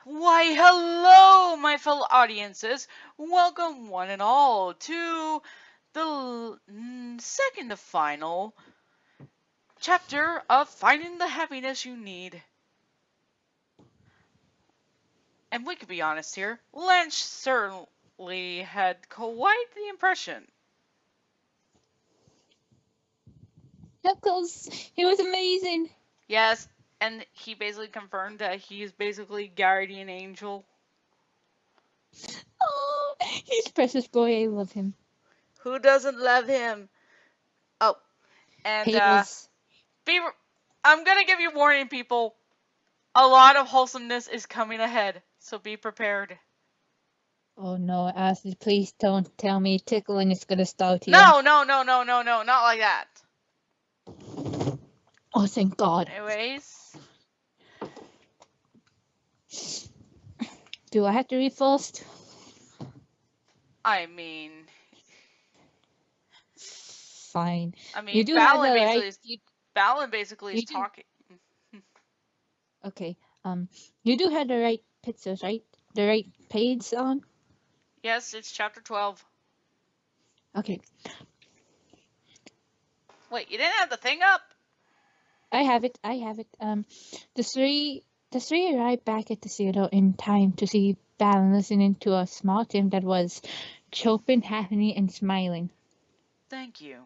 Why, hello, my fellow audiences. Welcome, one and all, to the second to final chapter of Finding the Happiness You Need. And we could be honest here, Lynch certainly had quite the impression. Of course, he was amazing. Yes, and he basically confirmed that he's basically guardian angel. Oh, he's precious boy. I love him. Who doesn't love him? Oh, and Haters. I'm gonna give you warning, people. A lot of wholesomeness is coming ahead, so be prepared. Oh no, Ashley, please don't tell me tickling is gonna start here. No, no, no, no, no, no, not like that. Oh, thank God. Anyways, Do I have to read first? I mean, Fine. I You mean, do have the right. Balin basically You is do. talking. Okay. You do have the right pictures, right? The right page on. Yes, it's chapter 12. Okay. Wait, you didn't have the thing up? I have it. I have it. The three arrived back at the theater in time to see Balan listening to a small Tim that was chirping, happy, and smiling. Thank you.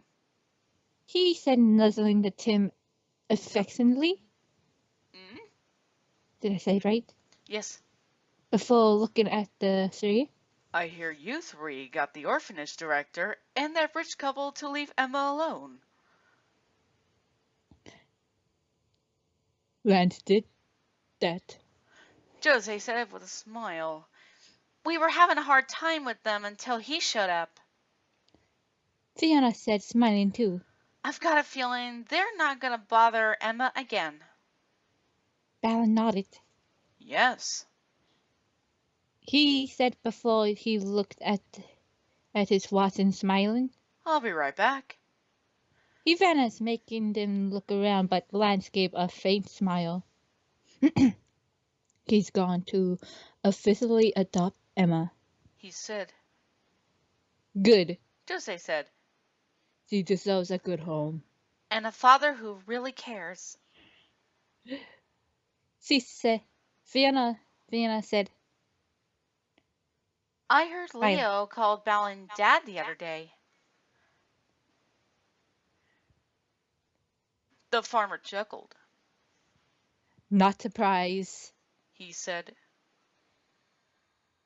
He said, nuzzling the Tim affectionately. Mm? Did I say it right? Yes. Before looking at the three. I hear you three got the orphanage director and that rich couple to leave Emma alone. Lance did that. Jose said with a smile. We were having a hard time with them until he showed up. Fiona said, smiling too. I've got a feeling they're not gonna bother Emma again. Balan nodded. Yes. He said before he looked at his watch and smiling. I'll be right back. He vanished, making them look around, but Lance gave a faint smile. He's gone to officially adopt Emma. He said. Good. Jose said. She deserves a good home. And a father who really cares. She said, Fiona said, I heard I, Leo called Balin Dad the other day. The farmer chuckled. not surprised. He said.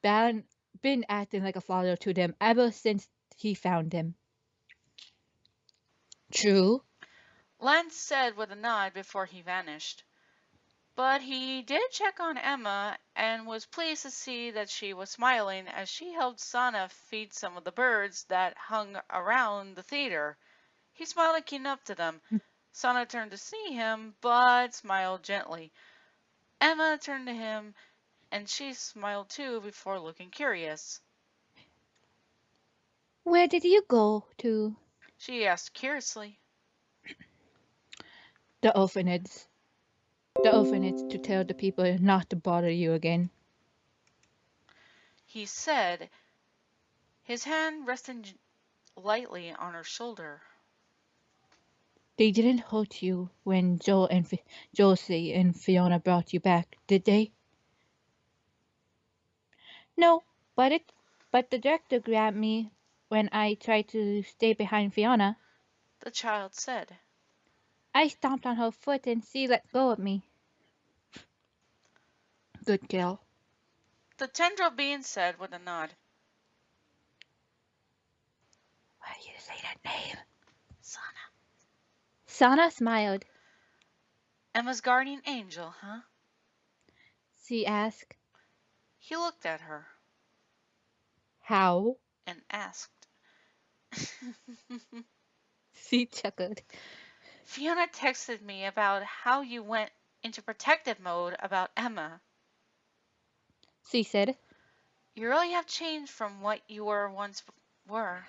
Balan been acting like a father to them ever since he found them. True. Lance said with a nod before he vanished. But he did check on Emma and was pleased to see that she was smiling as she helped Sana feed some of the birds that hung around the theater. He smiled and came up to them. Sana turned to see him, but smiled gently. Emma turned to him, and she smiled too before looking curious. Where did you go to? She asked curiously. The orphanage. The orphanage to tell the people not to bother you again. He said, his hand resting lightly on her shoulder. They didn't hurt you when Josie and Fiona brought you back, did they? No, but the director grabbed me when I tried to stay behind Fiona. The child said. I stomped on her foot and she let go of me. Good girl. The tendril being said with a nod. Why do you say that name? Sana. Sana smiled. Emma's guardian angel, huh? She asked. He looked at her. How? And asked. She chuckled. Fiona texted me about how you went into protective mode about Emma. She said. You really have changed from what you once were.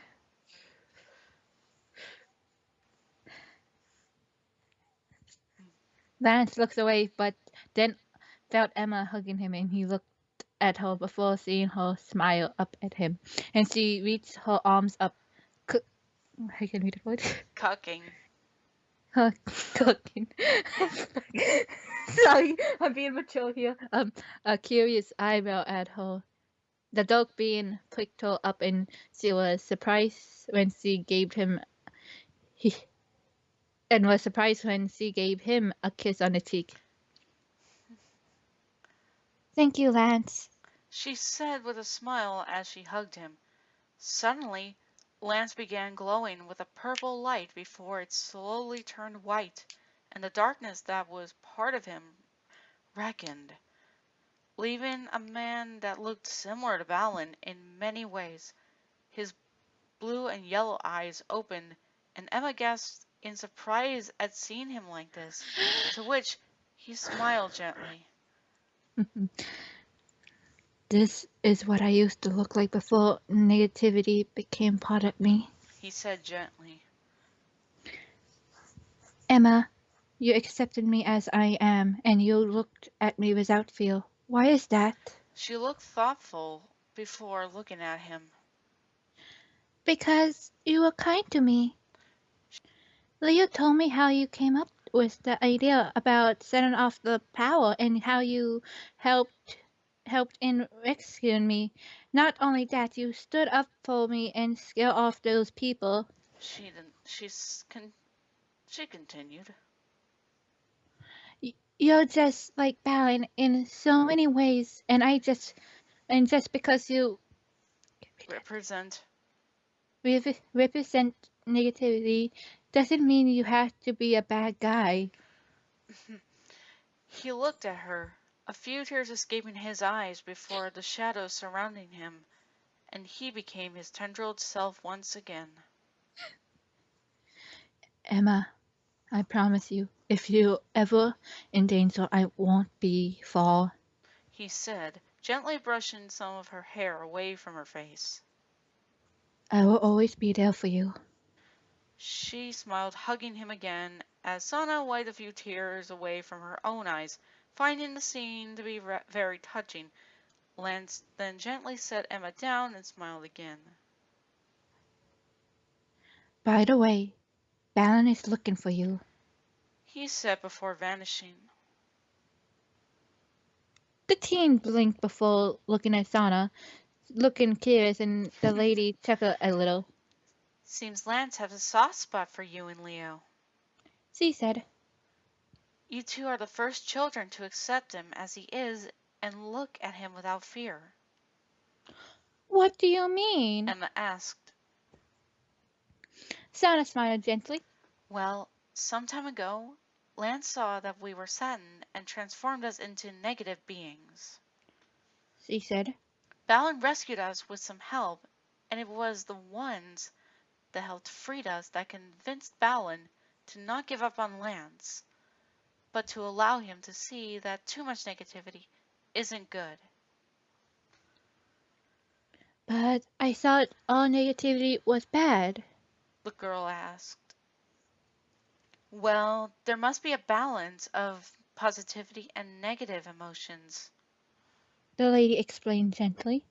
Lance looked away, but then felt Emma hugging him and he looked at her before seeing her smile up at him, and she reached her arms up. C- I can read the word. Cucking. Her cooking. Sorry, I'm being mature here. A curious eyebrow at her. The dog being pricked her up, and she was surprised when she gave him he and was surprised when she gave him a kiss on the cheek. Thank you, Lance. She said with a smile as she hugged him. Suddenly, Lance began glowing with a purple light before it slowly turned white, and the darkness that was part of him reckoned, leaving a man that looked similar to Balin in many ways. His blue and yellow eyes opened, and Emma gasped in surprise at seeing him like this, to which he smiled gently. This is what I used to look like before negativity became part of me. He said gently. Emma, you accepted me as I am, and you looked at me without fear. Why is that? She looked thoughtful before looking at him. Because you were kind to me. Leo told me how you came up with the idea about setting off the power and how you helped in rescuing me. Not only that, you stood up for me and scared off those people. She didn't. She continued. You're just like Balin in so many ways, and just because you Represent. represent negativity doesn't mean you have to be a bad guy. He looked at her, a few tears escaping his eyes before the shadows surrounding him, and he became his tendrilled self once again. Emma, I promise you, if you're ever in danger, I won't be far. He said, gently brushing some of her hair away from her face. I will always be there for you. She smiled, hugging him again, as Sana wiped a few tears away from her own eyes, finding the scene to be very touching. Lance then gently set Emma down and smiled again. By the way, Balin is looking for you. He said before vanishing. The teen blinked before looking at Sana, looking curious, and the lady chuckled a little. Seems Lance has a soft spot for you and Leo. She said, You two are the first children to accept him as he is and look at him without fear. What do you mean? Emma asked. Sana smiled gently. Well, some time ago, Lance saw that we were Satin and transformed us into negative beings. She said, Balin rescued us with some help, and it was the ones that helped free us that convinced Balin to not give up on Lance, but to allow him to see that too much negativity isn't good. but I thought all negativity was bad. The girl asked. Well, there must be a balance of positivity and negative emotions. The lady explained gently.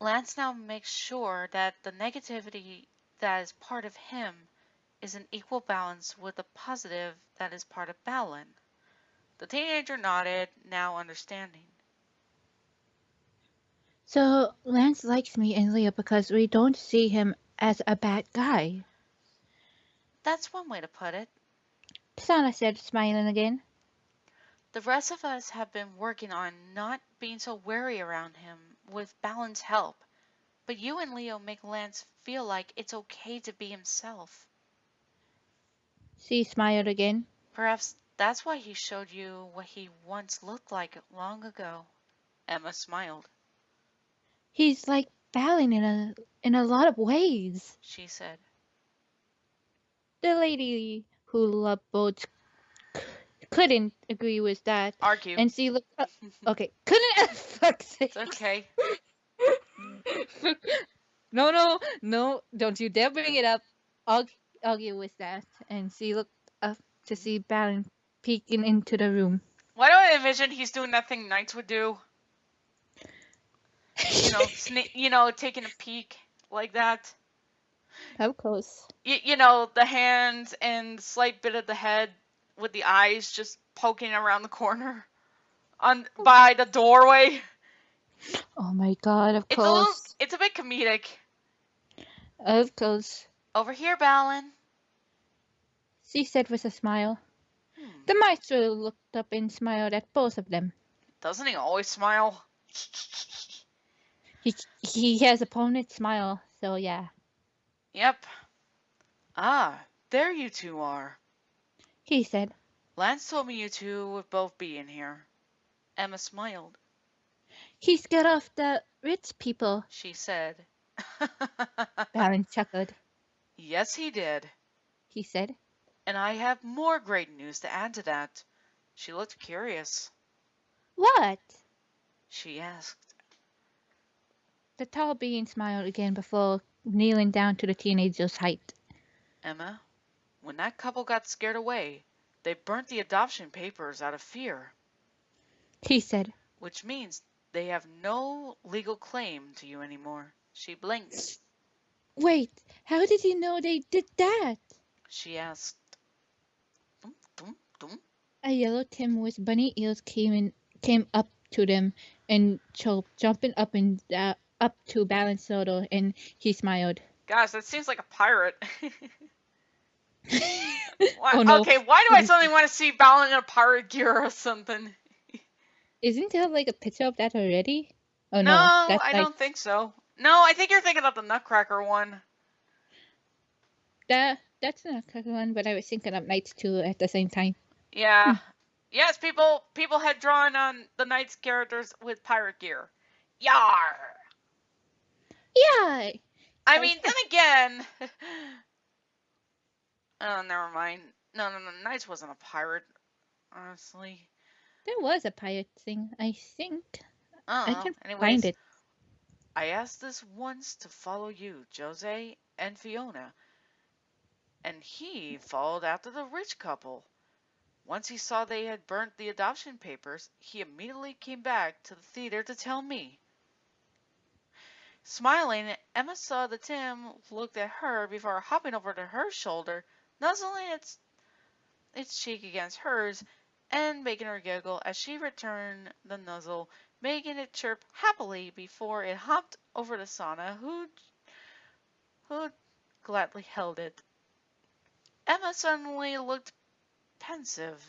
Lance now makes sure that the negativity that is part of him is in equal balance with the positive that is part of Balin. The teenager nodded, now understanding. So Lance likes me and Leo because we don't see him as a bad guy. That's one way to put it. Sana said, smiling again. The rest of us have been working on not being so wary around him with Balin's help, but you and Leo make Lance feel like it's okay to be himself. She smiled again. Perhaps that's why he showed you what he once looked like long ago. Emma smiled. He's like Balin in a lot of ways. She said. The lady who loved boats couldn't agree with that, Argue. and she looked. Okay, couldn't. Fuck's sake. It's okay. No, no, no! Don't you dare bring it up. I'll argue with that. And she looked up to see Balin peeking into the room. Why do I envision he's doing nothing knights would do? Taking a peek like that. How close? The hands and slight bit of the head with the eyes just poking around the corner on by the doorway. Oh my god, of It's a little, course. it's a bit comedic. Of course. Over here, Balin. She said with a smile. Hmm, The maestro looked up and smiled at both of them. doesn't he always smile? He has a permanent smile, so yeah. Yep. Ah, there you two are. He said. Lance told me you two would both be in here. Emma smiled. He scared off the rich people. She said. Baron chuckled. Yes, he did. He said. And I have more great news to add to that. She looked curious. What? She asked. The tall being smiled again before kneeling down to the teenager's height. Emma, when that couple got scared away, they burnt the adoption papers out of fear. He said. Which means they have no legal claim to you anymore. She blinked. Wait, how did you know they did that? She asked. Dum, dum, dum. A yellow Tim with bunny ears came up to them and choked, jumping up and up to balance Soto, and he smiled. Gosh, that seems like a pirate. Oh no. Okay, why do I suddenly want to see Balin in a pirate gear or something? Isn't there like a picture of that already? Oh No, no, that's I like don't think so. No, I think you're thinking of the Nutcracker one. that's not a one, but I was thinking of Knights too at the same time. Yeah. Yes, people had drawn on the Knights characters with pirate gear. Yar. Yeah. I mean, then again. Oh, never mind. No, Knights wasn't a pirate, honestly. There was a pirate thing, I think. I Oh, can find anyways, it. I asked this once to follow you, Jose and Fiona, and he followed after the rich couple. Once he saw they had burnt the adoption papers, he immediately came back to the theater to tell me. Smiling, Emma saw that Tim looked at her before hopping over to her shoulder, nuzzling its cheek against hers, and making her giggle as she returned the nuzzle, making it chirp happily before it hopped over to Sana, who gladly held it. Emma suddenly looked pensive.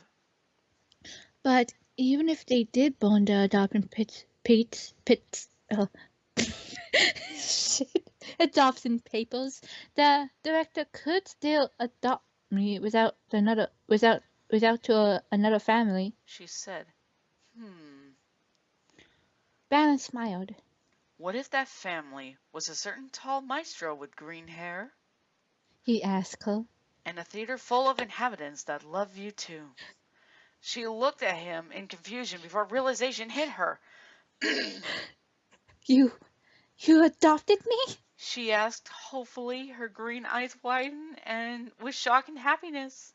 But even if they did burn the adoption papers, the director could still adopt me without to another family. She said, Hmm, Bannon smiled. what if that family was a certain tall maestro with green hair? He asked her. And a theater full of inhabitants that love you too. She looked at him in confusion before realization hit her. You adopted me? She asked hopefully, her green eyes widened and with shock and happiness.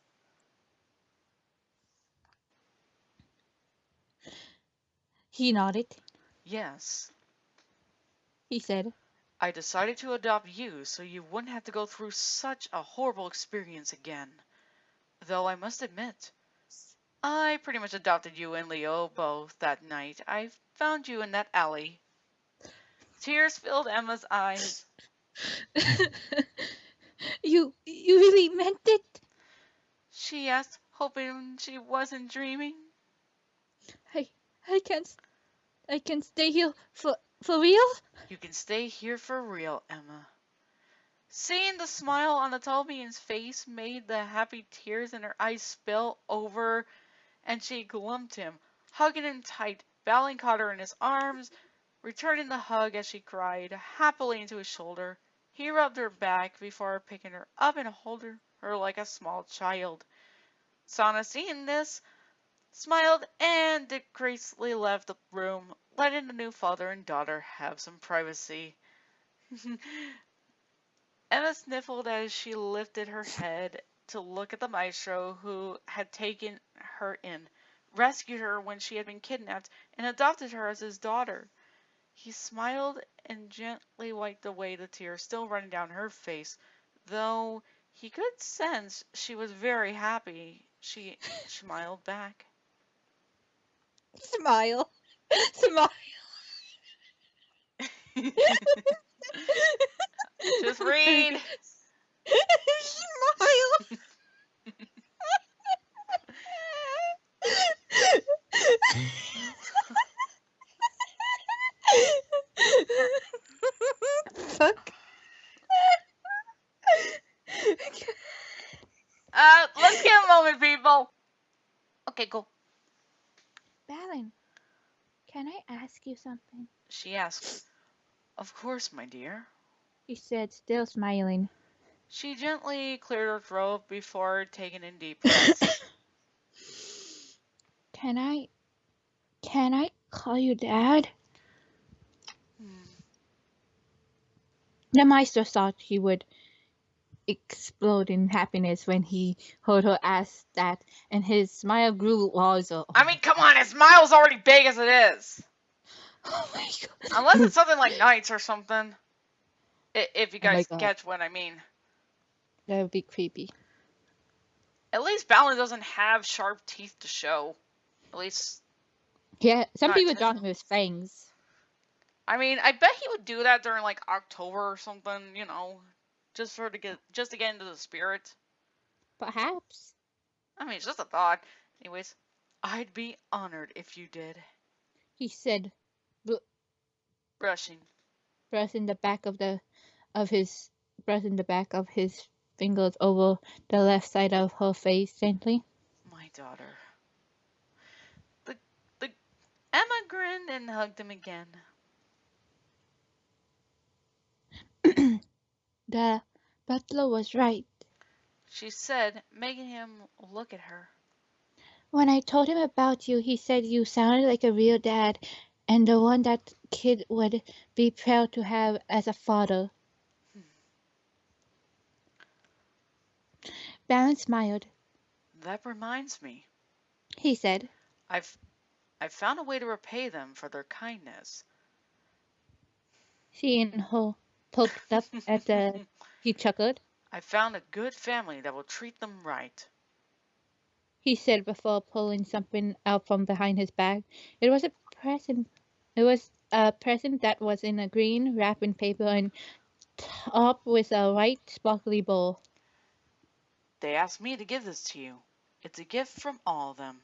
He nodded. Yes, He said. I decided to adopt you so you wouldn't have to go through such a horrible experience again. Though I must admit, I pretty much adopted you and Leo both that night. I found you in that alley. Tears filled Emma's eyes. You really meant it? She asked, hoping she wasn't dreaming. I I can't stay here for real? You can stay here for real, Emma. Seeing the smile on the tall being's face made the happy tears in her eyes spill over, and she glummed him, hugging him tight. Balin caught her in his arms, returning the hug as she cried happily into his shoulder. He rubbed her back before picking her up and holding her like a small child. Sana, seeing this, smiled and gracefully left the room, letting the new father and daughter have some privacy. Emma sniffled as she lifted her head to look at the maestro who had taken her in, rescued her when she had been kidnapped, and adopted her as his daughter. He smiled and gently wiped away the tears still running down her face, though he could sense she was very happy. She smiled back. Smile. Smile. Just read. Smile. Fuck. Let's get a moment, people. Okay, go. Balin, can I ask you something? She asked. Of course, my dear. He said, still smiling. She gently cleared her throat before taking in deep breaths. Can I call you Dad? Hmm. The Maestro thought he would explode in happiness when he heard her ask that, and his smile grew larger. I mean, come on, his smile's already big as it is. Oh my god. Unless it's something like Knights or something. If you Oh my guys god. catch what I mean. That would be creepy. At least Balin doesn't have sharp teeth to show. At least Yeah, some not people draw him intentional. with fangs. I mean, I bet he would do that during like October or something, just to get into the spirit. Perhaps. I mean, it's just a thought. Anyways, I'd be honored if you did. He said, Brushing. brushing the back of his brushing the back of his fingers over the left side of her face gently. My daughter. The Emma grinned and hugged him again. The butler was right. She said, making him look at her. When I told him about you, he said you sounded like a real dad and the one that kid would be proud to have as a father. Baron smiled. That reminds me. He said. I've found a way to repay them for their kindness. She and her poked up at the. He chuckled. I found a good family that will treat them right. He said before pulling something out from behind his bag. It was a present. It was a present that was in a green wrapping paper and topped with a white sparkly bow. They asked me to give this to you. It's a gift from all of them.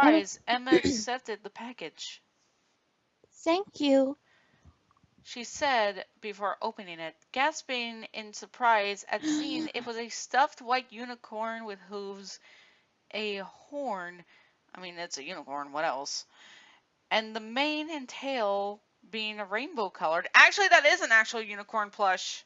Emma, Surprised, Emma accepted the package. thank you. She said before opening it, gasping in surprise at seeing it was a stuffed white unicorn with hooves, a horn. I mean, it's a unicorn, what else? And the mane and tail being rainbow colored. Actually, that is an actual unicorn plush.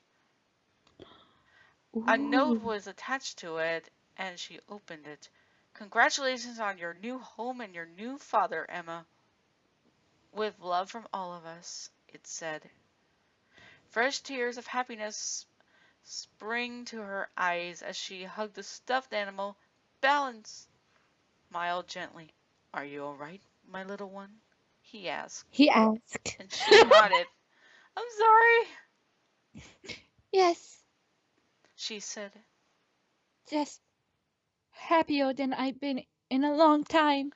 A note Ooh. was attached to it, and she opened it. Congratulations on your new home and your new father, Emma. With love from all of us, it said. Fresh tears of happiness sprang to her eyes as she hugged the stuffed animal. Balance, smiled gently. Are you all right, my little one? He asked, He asked. and she nodded. I'm sorry, Yes, she said. just happier than I've been in a long time.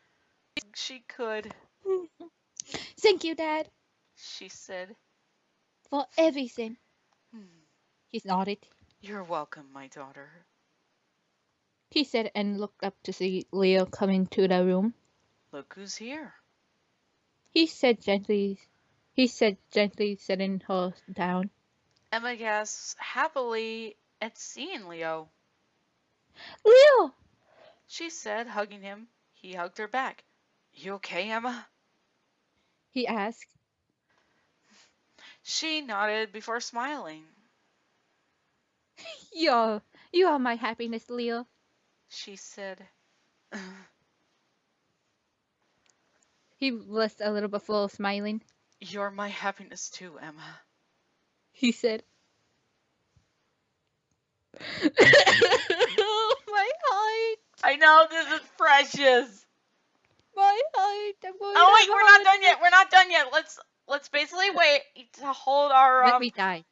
She could, Thank you, Dad, she said. for everything. Hmm, He nodded. you're welcome, my daughter. He said and looked up to see Leo coming to the room. Look who's here. He said gently, setting her down. Emma gasped happily at seeing Leo. Leo! She said, hugging him. He hugged her back. You okay, Emma? He asked. She nodded before smiling. You are my happiness, Leo. She said, He blushed a little before smiling. You're my happiness too, Emma. He said. Oh, my heart. I know this is precious. My heart. I'm going Oh to have wait, a we're not heart done attack. yet. We're not done yet. Let's basically wait to hold our Let me die.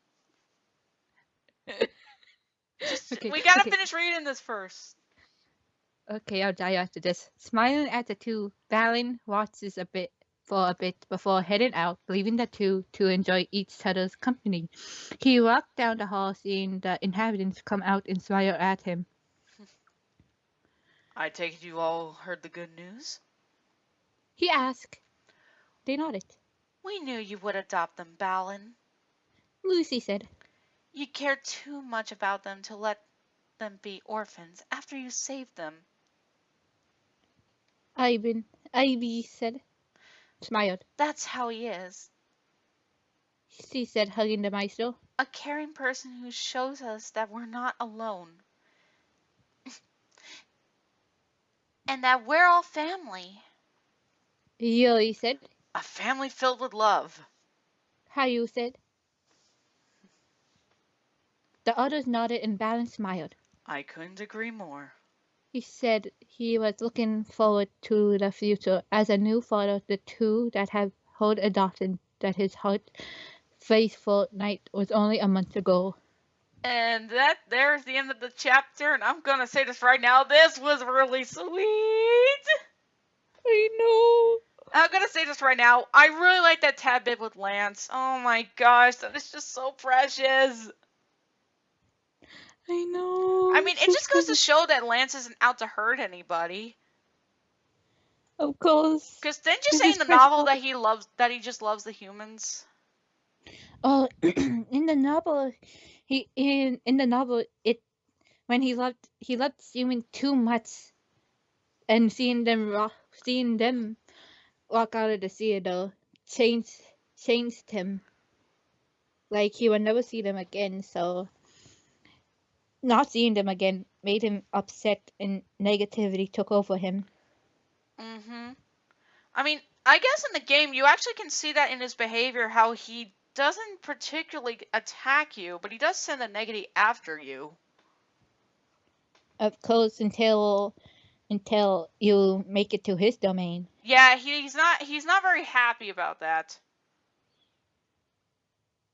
just Okay, we gotta okay, finish reading this first. okay, I'll die after this. Smiling at the two, Balin watches a bit for a bit before heading out, leaving the two to enjoy each other's company. He walked down the hall, seeing the inhabitants come out and smile at him. I take it you all heard the good news? He asked. They nodded. We knew you would adopt them, Balin. Lucy said. You care too much about them to let them be orphans after you saved them. Ivan, Ivy said. Smiled. That's how he is. She said, hugging the maestro. A caring person who shows us that we're not alone. And that we're all family. Yuri said. A family filled with love. Hayu said. The others nodded and Balin smiled. I couldn't agree more. He said he was looking forward to the future as a new father, the two that had hold adopted that his heart faithful knight was only a month ago. And there's the end of the chapter, and I'm gonna say this right now, this was really sweet. I know. I'm gonna say this right now, I really like that tad bit with Lance. Oh my gosh, that is just so precious. I know. I mean, it So just goes to precious. show that Lance isn't out to hurt anybody. Of course. Cause didn't you This say is in the precious. novel that he just loves the humans? Oh, in the novel, in the novel, it when he loved human too much, and seeing them walk out of the theater changed him. Like he would never see them again. So not seeing them again made him upset, and negativity took over him. Mm-hmm. I mean, I guess in the game you actually can see that in his behavior, how he doesn't particularly attack you, but he does send a negative after you. Of course, until you make it to his domain. Yeah, he's not very happy about that.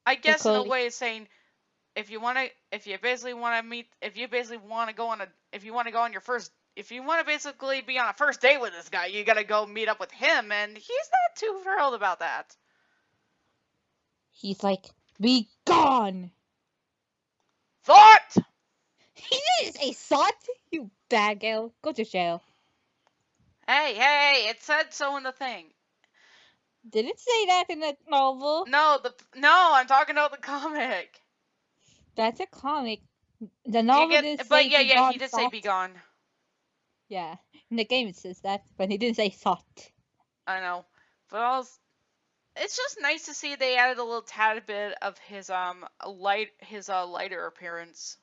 I Of guess in a course, way it's saying if you basically want to meet if you basically want to go on a if you want to go on your first if you want to basically be on a first date with this guy, you gotta go meet up with him, and he's not too thrilled about that. he's like, "Be gone." Thought. He didn't say "sot." You bad girl. Go to jail. Hey, it said so in the thing. Didn't say that in the novel. No, I'm talking about the comic. That's a comic. The You novel get, didn't but say yeah, "be he gone, did say sot." be gone. Yeah, in the game it says that, but he didn't say "sot." I know, but also, it's just nice to see they added a little tad bit of his lighter appearance.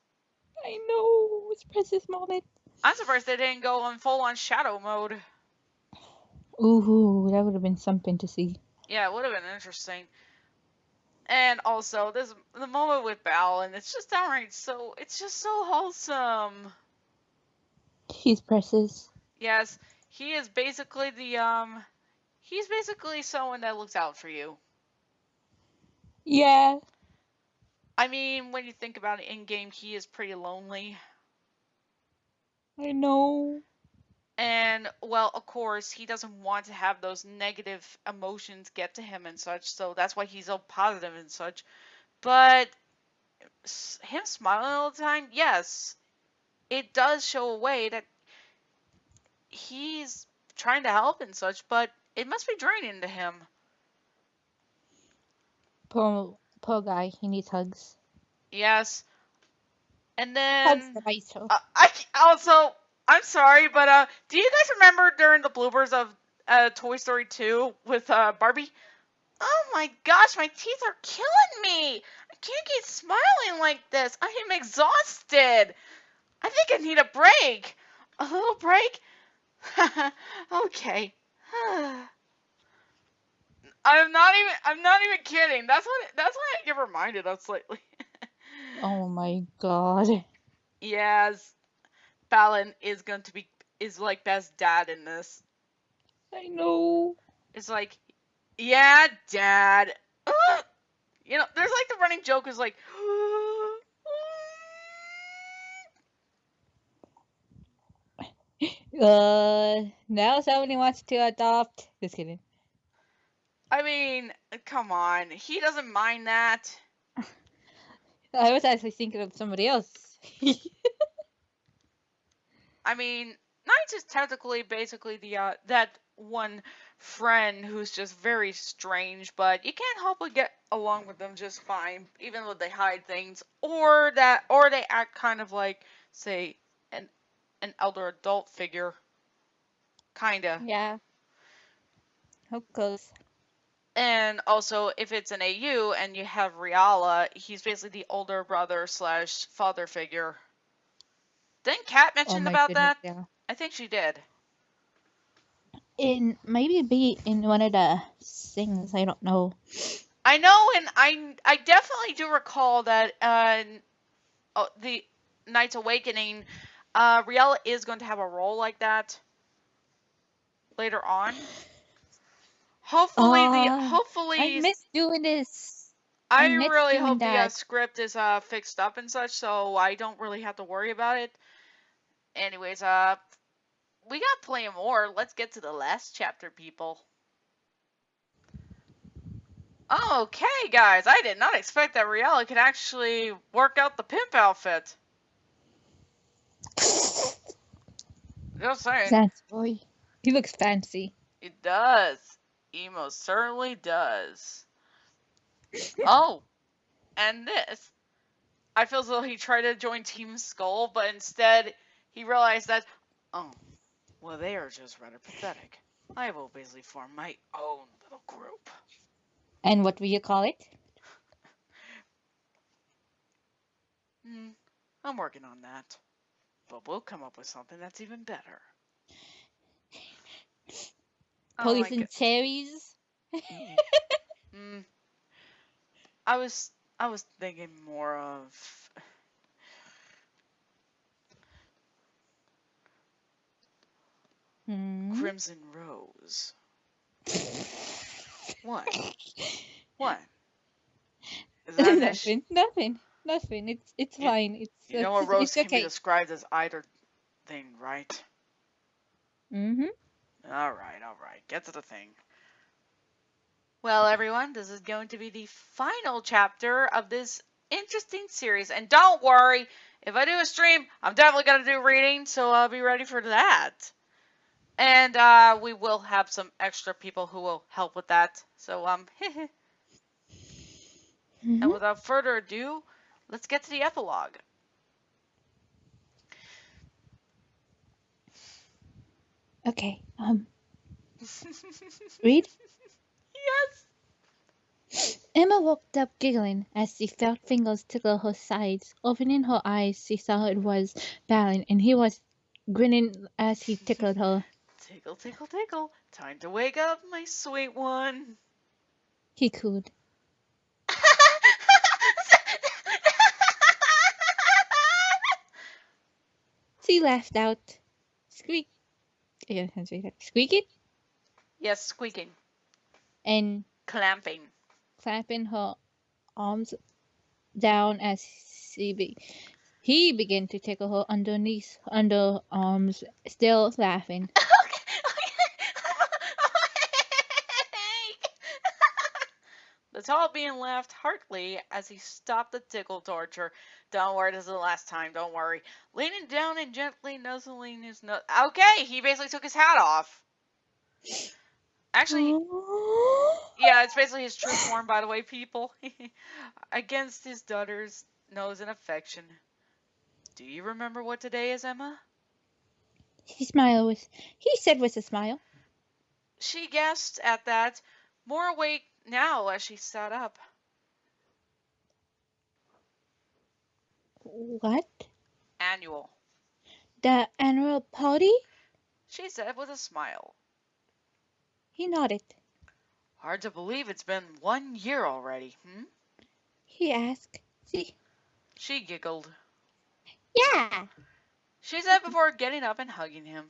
I know. It's a precious moment. I'm surprised they didn't go on full on shadow mode. Ooh, that would have been something to see. Yeah, it would have been interesting. And also, this the moment with Bal, and it's just downright so. It's just so wholesome. He's precious. Yes, he is basically He's basically someone that looks out for you. Yeah, I mean, when you think about it in game, he is pretty lonely. I know. And, well, of course, he doesn't want to have those negative emotions get to him and such, so that's why he's so positive and such. But him smiling all the time, yes, it does show a way that he's trying to help and such, but it must be draining to him. Poor guy. He needs hugs. Yes. And Hugs then the maestro. I also I'm sorry, but do you guys remember during the bloopers of Toy Story 2 with Barbie? Oh my gosh, my teeth are killing me. I can't keep smiling like this. I am exhausted. I think I need a break. A little break? Okay. I'm not even kidding. That's why I get reminded of slightly. Oh my god. Yes, Balin is going to be is like best dad in this. I know. It's like, yeah, Dad. You know, there's like the running joke is like, Now somebody wants to adopt. Just kidding. I mean, come on. He doesn't mind that. I was actually thinking of somebody else. I mean, Knights is technically basically the that one friend who's just very strange, but you can't help but get along with them just fine, even though they hide things, or they act kind of like, say, an an elder adult figure, kinda. Yeah, how close. And also, if it's an AU and you have Riala, he's basically the older brother slash father figure. Didn't Kat Oh mention my about goodness, that? yeah. I think she did. In maybe be in one of the things. I don't know. I know, and I definitely do recall that the Knight's Awakening, Riella is going to have a role like that later on. I Hopefully miss doing this. I I miss really doing hope the that. script is fixed up and such, so I don't really have to worry about it. Anyways, we got plenty more. Let's get to the last chapter, people. Okay, guys, I did not expect that Riella could actually work out the pimp outfit. Just saying. That's boy. He looks fancy. It does. He most certainly does. Oh, and this. I feel as though he tried to join Team Skull, but instead he realized that, oh, well, they are just rather pathetic. I will basically form my own little group. And what will you call it? Hmm, I'm working on that. But we'll come up with something that's even better. Oh my Police god. and cherries. Hmm. I was thinking more of Hmm. Crimson Rose. What? What? Is that an issue? Nothing. Nothing. Nothing. It's You, fine. you know a rose It's can be okay. described as either thing, right? Mm-hmm. Alright. Get to the thing. Well, everyone, this is going to be the final chapter of this interesting series. And don't worry, if I do a stream, I'm definitely going to do reading, so I'll be ready for that. And we will have some extra people who will help with that. So, and Mm-hmm. without further ado, let's get to the epilogue. Okay. Read. Yes. Emma woke up giggling as she felt fingers tickle her sides. Opening her eyes, she saw it was Balin, and he was grinning as he tickled her. Tickle, tickle, tickle. Time to wake up, my sweet one. He cooed. She laughed out. Squeak. Yeah, can say that. Squeak it. Yes, squeaking. And Clamping. clapping her arms down as he began to tickle her underarms, still laughing. The tall being laughed heartily as he stopped the tickle torture. Don't worry, this is the last time. Don't worry. Leaning down and gently nuzzling his nose. Okay, he basically took his hat off. Actually, yeah, it's basically his true form, by the way, people. Against his daughter's nose in affection. Do you remember what today is, Emma? He said with a smile. She guessed at that, more awake now as she sat up. What? Annual, The annual party? she said with a smile. He nodded. Hard to believe it's been 1 year already, hmm? He asked. See? She giggled. Yeah. She said before getting up and hugging him.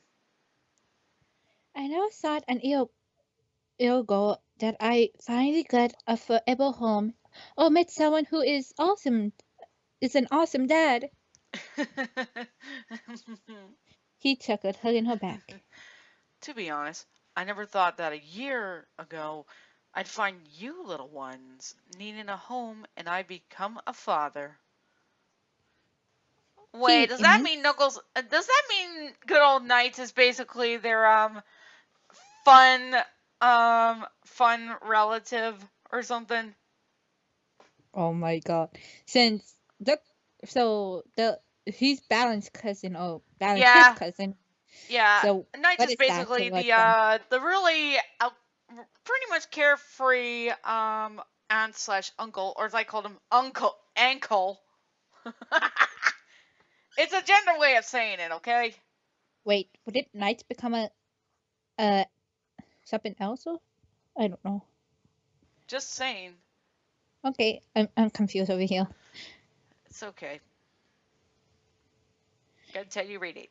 I never thought an year ago that I finally got a forever home or met someone who is an awesome dad. He chuckled, hugging her back. To be honest, I never thought that a year ago I'd find you little ones needing a home and I'd become a father. Wait, He does that mean immense. Knuckles? Does that mean Good Old Knights is basically their fun fun relative or something? Oh my god. Since the the he's Balance cousin or Balance his Yeah, cousin. yeah. So Knights what is is that basically toward them? the really pretty much carefree aunt slash uncle, or as I called him, uncle. It's a gender way of saying it, okay? Wait, would it Knights become a something else? Or? I don't know. Just saying. Okay, I'm confused over here. It's okay. Gotta tell you, read it.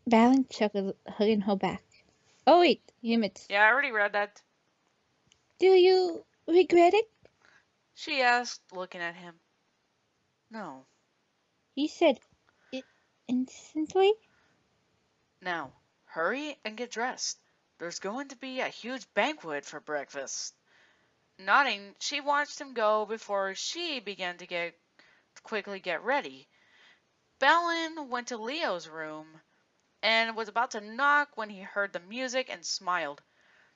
Balance chuckled, hugging her back. Oh wait, Humid. Yeah, I already read that. Do you regret it? She asked, looking at him. No. He said it instantly. Now, hurry and get dressed. There's going to be a huge banquet for breakfast. Nodding, she watched him go before she began to quickly get ready. Balin went to Leo's room and was about to knock when he heard the music and smiled,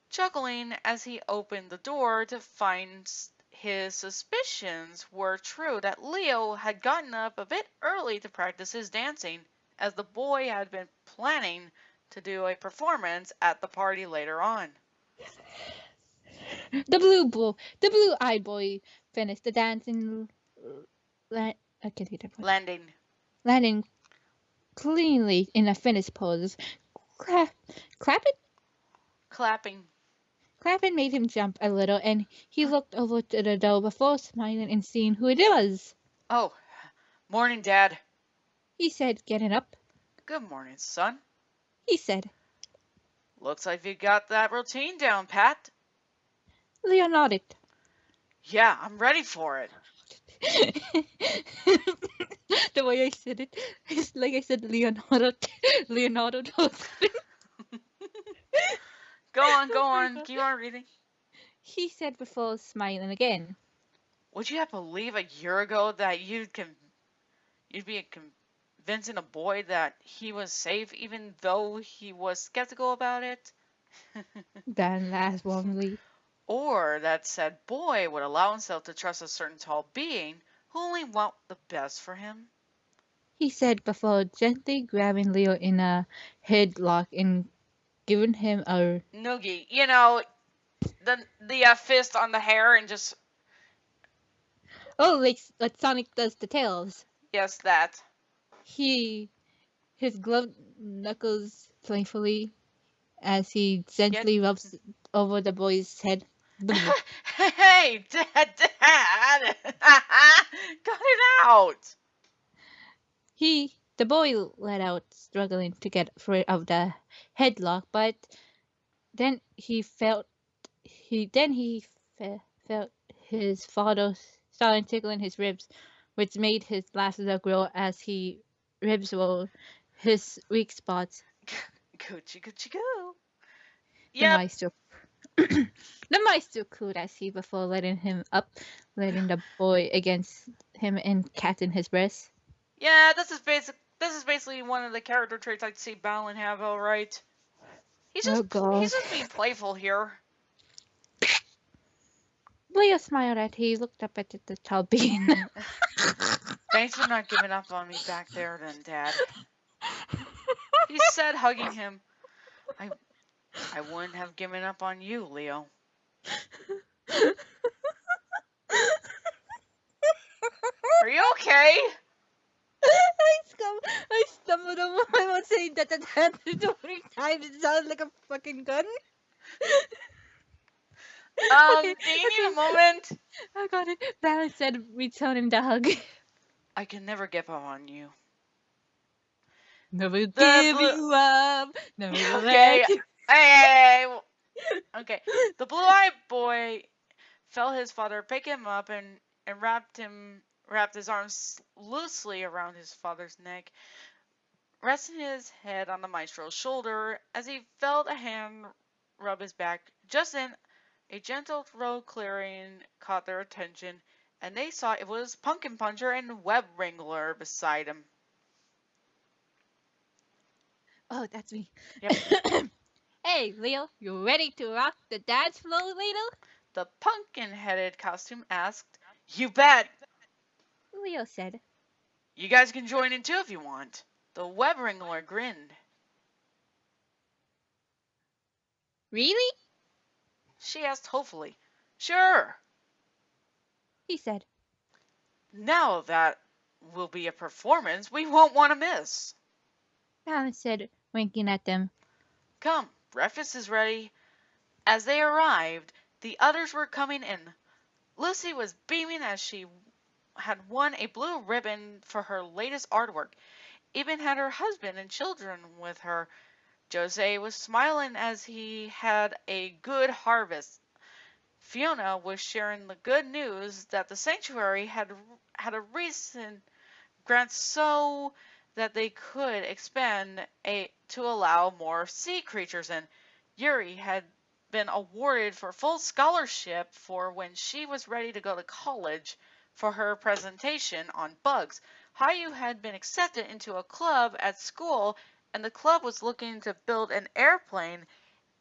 chuckling as he opened the door to find his suspicions were true that Leo had gotten up a bit early to practice his dancing, as the boy had been planning to do a performance at the party later on. The blue-eyed boy finished the dance and I can't read that word. Landing, Landing cleanly in a finished pose. Clap, clapping, clapping. clapping made him jump a little, and he looked over to the door before smiling and seeing who it was. Oh, morning, Dad. He said, getting up. Good morning, son. He said. Looks like you got that routine down, Pat. Leo nodded. Yeah, I'm ready for it. The way I said it, it's like I said Leonardo, Leonardo DiCaprio. Go Oh my on, god. keep on reading. He said before smiling again. Would you have believed a year ago that you'd be convincing a boy that he was safe even though he was skeptical about it? Dan laughed warmly. Or that said boy would allow himself to trust a certain tall being who only want the best for him? He said before gently grabbing Leo in a headlock and giving him a Noogie, the fist on the hair and just oh like Sonic does the tails. yes, that. He his gloved knuckles playfully as he Yeah. gently rubs over the boy's head. Hey, Dad! Cut it out! The boy let out, struggling to get free of the headlock, but then he felt his father starting tickling his ribs, which made his laughter grow as he ribs were his weak spots. Coochie coochie coo. The Yep. mice took the mice took cool as he before letting him up, letting the boy against him and cat in his breast. Yeah, this is basically one of the character traits I'd see Balin have, alright. Oh He's god. just being playful here. Leo smiled as he looked up at the tall bean. Thanks for not giving up on me back there then, Dad. He said, hugging him. I I wouldn't have given up on you, Leo. Are you okay? I stumbled over my own saying that so many times it sounds like a fucking gun. Okay, Do you need okay. a moment? I got it. Balance said, returning the hug. I can never give up on you. Never The give blue. you up. Never Okay. let you. Hey. Okay. The blue-eyed boy felt his father pick him up and wrapped his arms loosely around his father's neck, resting his head on the maestro's shoulder as he felt a hand rub his back. Just then, a gentle road clearing caught their attention, and they saw it was Pumpkin Puncher and Web Wrangler beside him. Oh, that's me. Yep. Hey, Leo, you ready to rock the dance floor, Leo? The pumpkin-headed costume asked. You bet! Leo said. You guys can join in too if you want. The Web Wrangler grinned. Really? She asked hopefully. Sure. He said. Now that will be a performance we won't want to miss. Balance said, winking at them. Come, breakfast is ready. As they arrived, the others were coming in. Lucy was beaming as she had won a blue ribbon for her latest artwork, even had her husband and children with her. Jose was smiling as he had a good harvest. Fiona was sharing the good news that the sanctuary had a recent grant so that they could expand to allow more sea creatures in. Yuri had been awarded for full scholarship for when she was ready to go to college for her presentation on bugs. Hayu had been accepted into a club at school, and the club was looking to build an airplane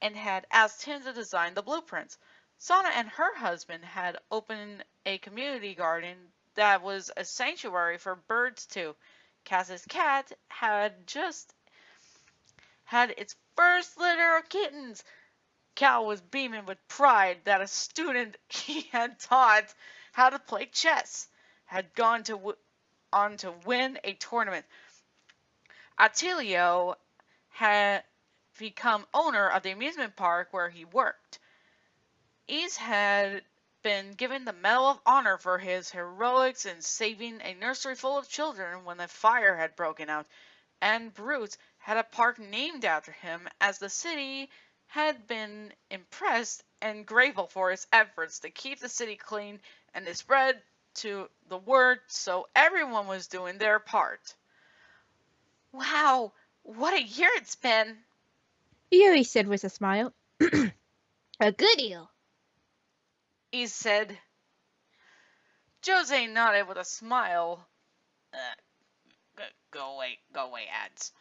and had asked him to design the blueprints. Sana and her husband had opened a community garden that was a sanctuary for birds too. Cass's cat had just had its first litter of kittens. Cal was beaming with pride that a student he had taught how to play chess had gone on to win a tournament. Attilio had become owner of the amusement park where he worked. Ease had been given the Medal of Honor for his heroics in saving a nursery full of children when a fire had broken out, and Brute had a park named after him as the city had been impressed and grateful for his efforts to keep the city clean, and they spread to the word so everyone was doing their part. Wow, what a year it's been, Yuri said with a smile. A good deal. he said. Jose nodded with a smile. Go away, ads.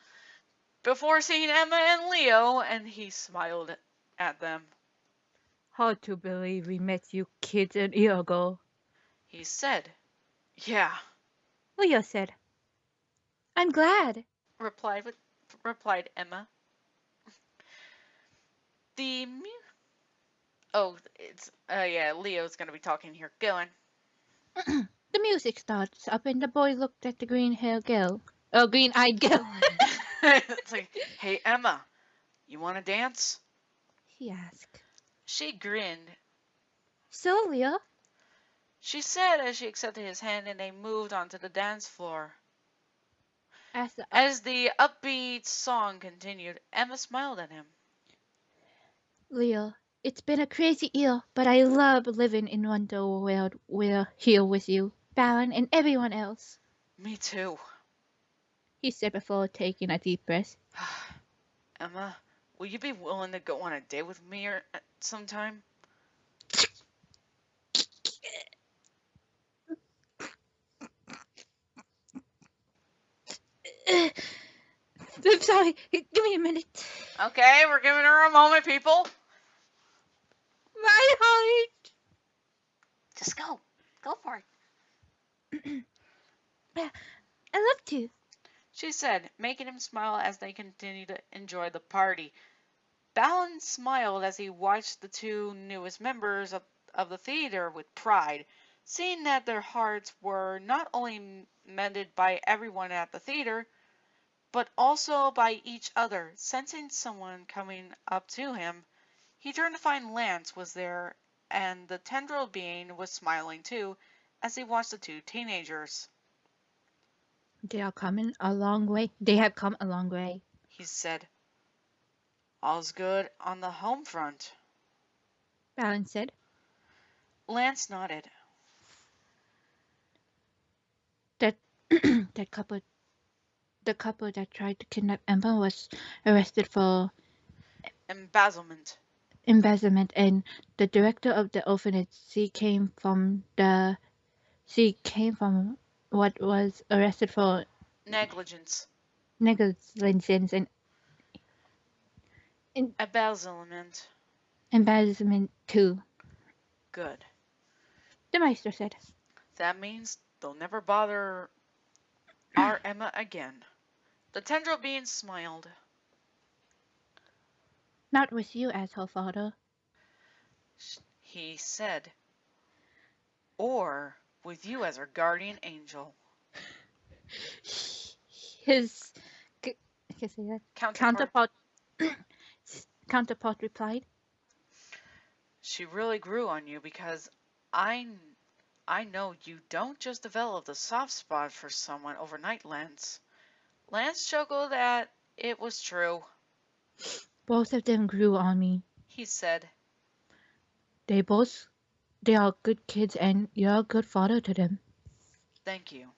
Before seeing Emma and Leo, and he smiled at them. Hard to believe we met you kids a year ago. He said, Yeah, Leo said. I'm glad. replied with, replied Emma. The it's yeah, Leo's gonna be talking here. Go on. The music starts up and the boy looked at the green-haired girl. Oh, green-eyed girl. It's like, hey Emma, you wanna dance? He asked. She grinned. So, Leo? She said as she accepted his hand and they moved onto the dance floor. As the, As the upbeat song continued, Emma smiled at him. Leo, it's been a crazy year, but I love living in Wonder World. We're here with you, Baron, and everyone else. Me too. He said before taking a deep breath. Emma, will you be willing to go on a date with me sometime? I'm sorry. Give me a minute. Okay, we're giving her a moment, people. My heart. Just go. Go for it. I love to. She said, making him smile as they continued to enjoy the party. Balin smiled as he watched the two newest members of the theater with pride, seeing that their hearts were not only mended by everyone at the theater, but also by each other. Sensing someone coming up to him, he turned to find Lance was there, and the tendril being was smiling too, as he watched the two teenagers. They are coming a long way. They have come a long way. he said. All's good on the home front. Balin said. Lance nodded. That that couple, the couple that tried to kidnap Emma was arrested for Embezzlement. embezzlement, and the director of the orphanage, she came from what was arrested for Negligence. negligence and Embezzlement. embezzlement too. Good. The Maester said. That means they'll never bother our Emma again. The tendril being smiled. Not with you, asshole father. He said. Or with you as our guardian angel. His c- I can say that Counterpart. counterpart replied. She really grew on you because I I know you don't just develop the soft spot for someone overnight, Lance. Lance chuckled that it was true. Both of them grew on me. He said, They both they are good kids and you're a good father to them. thank you.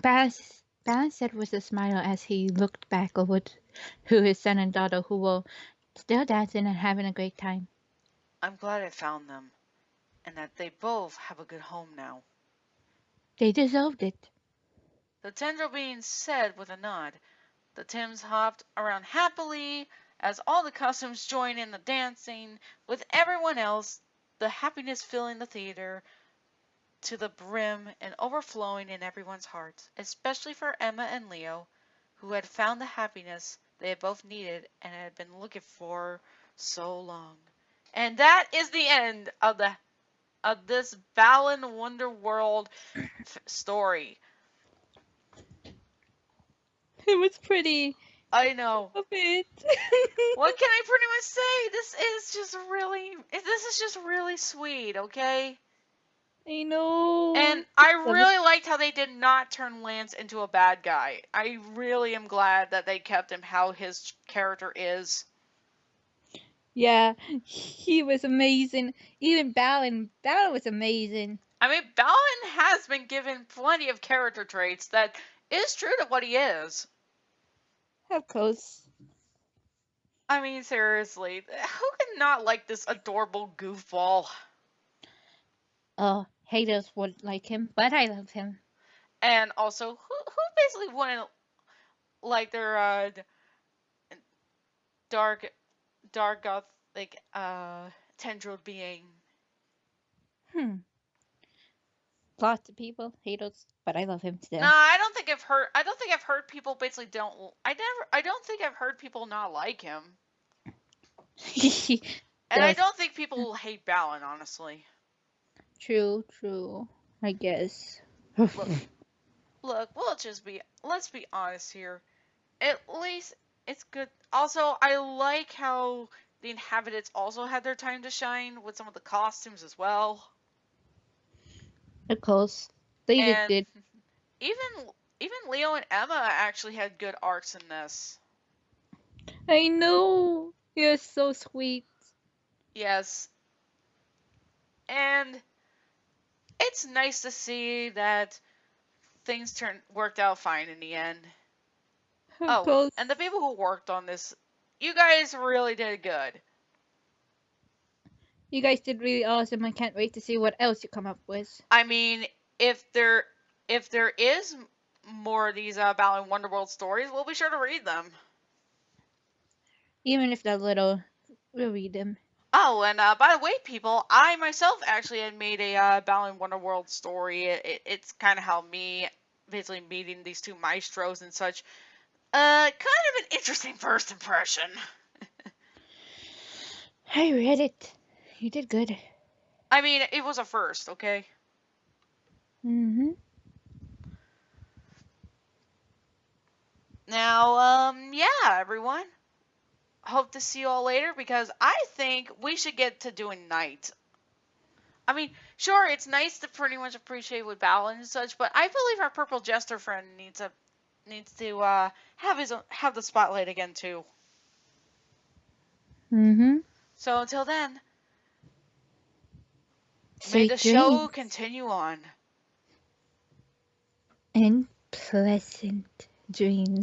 Balance said with a smile as he looked back over to his son and daughter who were still dancing and having a great time. I'm glad I found them, and that they both have a good home now. They deserved it. The tendril being said with a nod. The Tims hopped around happily as all the costumes joined in the dancing with everyone else, the happiness filling the theater to the brim and overflowing in everyone's hearts, especially for Emma and Leo, who had found the happiness they had both needed and had been looking for so long. And that is the end of this Balan Wonderworld story. It was pretty. I know. Love it. What can I pretty much say? This is just really sweet, okay? I know. And I Love it. really liked how they did not turn Lance into a bad guy. I really am glad that they kept him how his character is. Yeah, he was amazing. Even Balin was amazing. I mean, Balin has been given plenty of character traits that is true to what he is. Of course. I mean, seriously, who can not like this adorable goofball? Haters would like him, but I love him. And also, who basically wouldn't like their dark gothic tendril being? Hmm. Lots of people haters, but I love him No, still. I don't think I've heard people basically don't. I don't think I've heard people not like him. And I Does don't think people hate Balin, honestly. true. I guess. Look, look, let's be honest here. At least it's good. Also, I like how the inhabitants also had their time to shine with some of the costumes as well. Of course, they did And good. even even Leo and Emma actually had good arcs in this. I know. You're so sweet. Yes. And it's nice to see that things worked out fine in the end. Of Oh, course. and the people who worked on this, you guys really did good. You guys did really awesome. I can't wait to see what else you come up with. I mean, if there if there is more of these Balan Wonderworld stories, we'll be sure to read them. Even if they're little, we'll read them. Oh, and by the way, people, I myself actually had made a Balan Wonderworld story. It's kind of how me basically meeting these two maestros and such. Kind of an interesting first impression. I read it. You did good. I mean, it was a first, okay? Mm-hmm. Now, yeah, everyone. Hope to see you all later because I think we should get to doing night. I mean, Sure, it's nice to pretty much appreciate with balance and such, but I believe our purple jester friend needs to have the spotlight again too. Mm-hmm. So until then, may the Sweet show dreams continue on. and pleasant dreams.